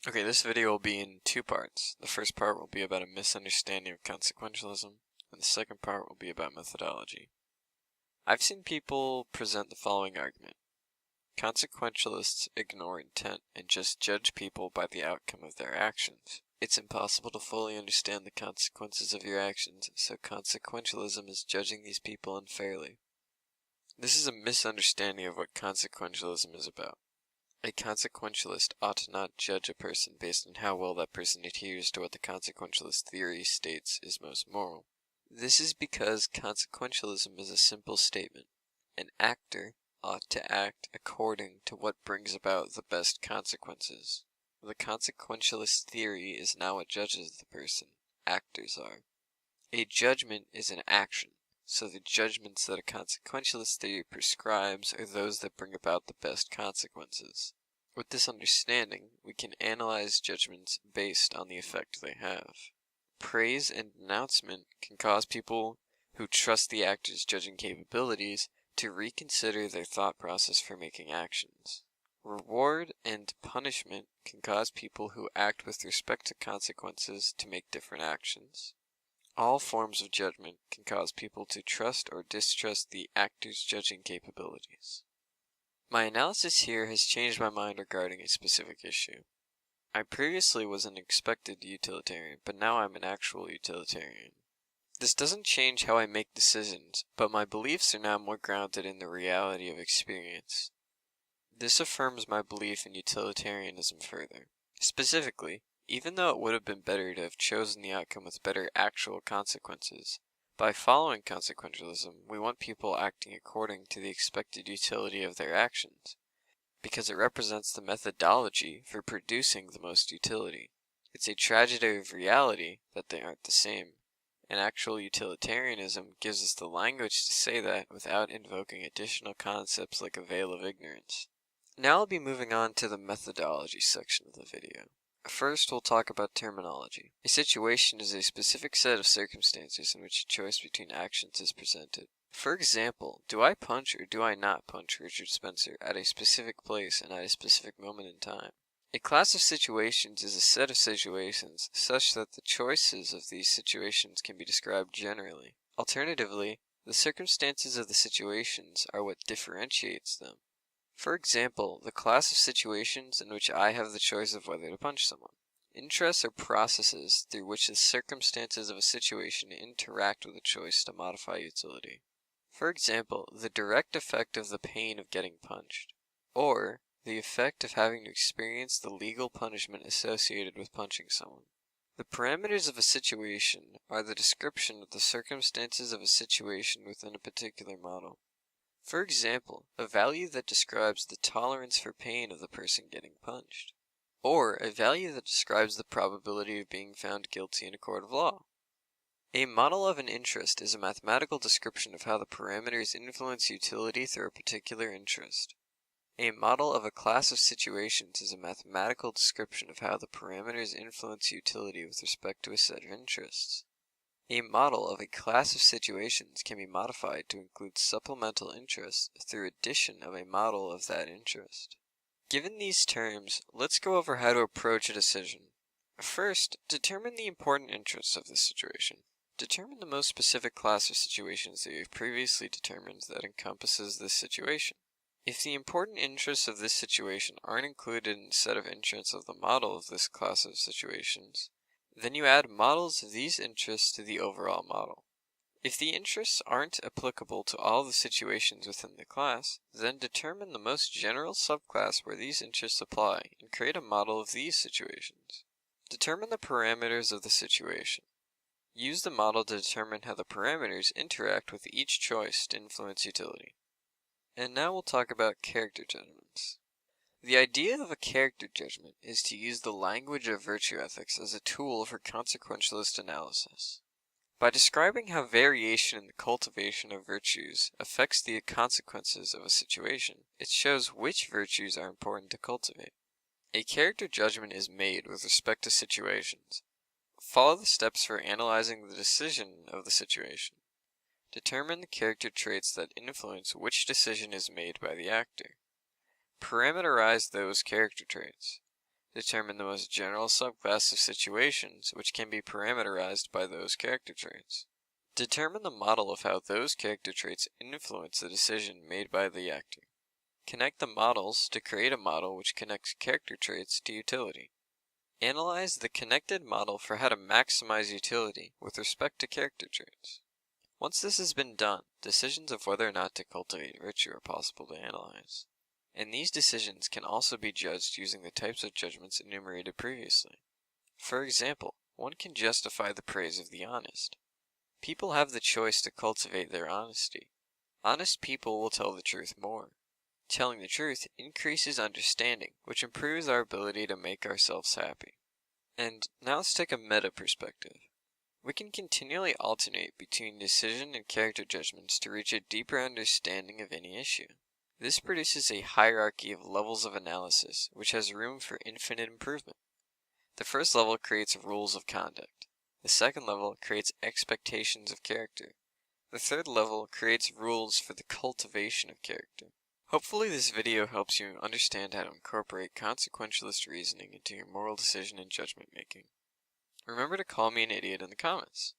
Okay, this video will be in two parts. The first part will be about a misunderstanding of consequentialism, and the second part will be about methodology. I've seen people present the following argument. Consequentialists ignore intent and just judge people by the outcome of their actions. It's impossible to fully understand the consequences of your actions, so consequentialism is judging these people unfairly. This is a misunderstanding of what consequentialism is about. A consequentialist ought to not judge a person based on how well that person adheres to what the consequentialist theory states is most moral. This is because consequentialism is a simple statement. An actor ought to act according to what brings about the best consequences. The consequentialist theory is not what judges the person. Actors are. A judgment is an action, so the judgments that a consequentialist theory prescribes are those that bring about the best consequences. With this understanding, we can analyze judgments based on the effect they have. Praise and denouncement can cause people who trust the actor's judging capabilities to reconsider their thought process for making actions. Reward and punishment can cause people who act with respect to consequences to make different actions. All forms of judgment can cause people to trust or distrust the actor's judging capabilities. My analysis here has changed my mind regarding a specific issue. I previously was an expected utilitarian, but now I'm an actual utilitarian. This doesn't change how I make decisions, but my beliefs are now more grounded in the reality of experience. This affirms my belief in utilitarianism further. Specifically, even though it would have been better to have chosen the outcome with better actual consequences, by following consequentialism, we want people acting according to the expected utility of their actions, because it represents the methodology for producing the most utility. It's a tragedy of reality that they aren't the same, and actual utilitarianism gives us the language to say that without invoking additional concepts like a veil of ignorance. Now I'll be moving on to the methodology section of the video. First, we'll talk about terminology. A situation is a specific set of circumstances in which a choice between actions is presented. For example, do I punch or do I not punch Richard Spencer at a specific place and at a specific moment in time? A class of situations is a set of situations such that the choices of these situations can be described generally. Alternatively, the circumstances of the situations are what differentiates them. For example, the class of situations in which I have the choice of whether to punch someone. Interests are processes through which the circumstances of a situation interact with a choice to modify utility. For example, the direct effect of the pain of getting punched, or the effect of having to experience the legal punishment associated with punching someone. The parameters of a situation are the description of the circumstances of a situation within a particular model. For example, a value that describes the tolerance for pain of the person getting punched, or a value that describes the probability of being found guilty in a court of law. A model of an interest is a mathematical description of how the parameters influence utility through a particular interest. A model of a class of situations is a mathematical description of how the parameters influence utility with respect to a set of interests. A model of a class of situations can be modified to include supplemental interests through addition of a model of that interest. Given these terms, let's go over how to approach a decision. First, determine the important interests of the situation. Determine the most specific class of situations that you have previously determined that encompasses this situation. If the important interests of this situation aren't included in the set of interests of the model of this class of situations, then you add models of these interests to the overall model. If the interests aren't applicable to all the situations within the class, then determine the most general subclass where these interests apply and create a model of these situations. Determine the parameters of the situation. Use the model to determine how the parameters interact with each choice to influence utility. And now we'll talk about character judgments. The idea of a character judgment is to use the language of virtue ethics as a tool for consequentialist analysis. By describing how variation in the cultivation of virtues affects the consequences of a situation, it shows which virtues are important to cultivate. A character judgment is made with respect to situations. Follow the steps for analyzing the decision of the situation. Determine the character traits that influence which decision is made by the actor. Parameterize those character traits. Determine the most general subclass of situations which can be parameterized by those character traits. Determine the model of how those character traits influence the decision made by the actor. Connect the models to create a model which connects character traits to utility. Analyze the connected model for how to maximize utility with respect to character traits. Once this has been done, decisions of whether or not to cultivate virtue are possible to analyze. And these decisions can also be judged using the types of judgments enumerated previously. For example, one can justify the praise of the honest. People have the choice to cultivate their honesty. Honest people will tell the truth more. Telling the truth increases understanding, which improves our ability to make ourselves happy. And now let's take a meta perspective. We can continually alternate between decision and character judgments to reach a deeper understanding of any issue. This produces a hierarchy of levels of analysis, which has room for infinite improvement. The first level creates rules of conduct. The second level creates expectations of character. The third level creates rules for the cultivation of character. Hopefully this video helps you understand how to incorporate consequentialist reasoning into your moral decision and judgment making. Remember to call me an idiot in the comments.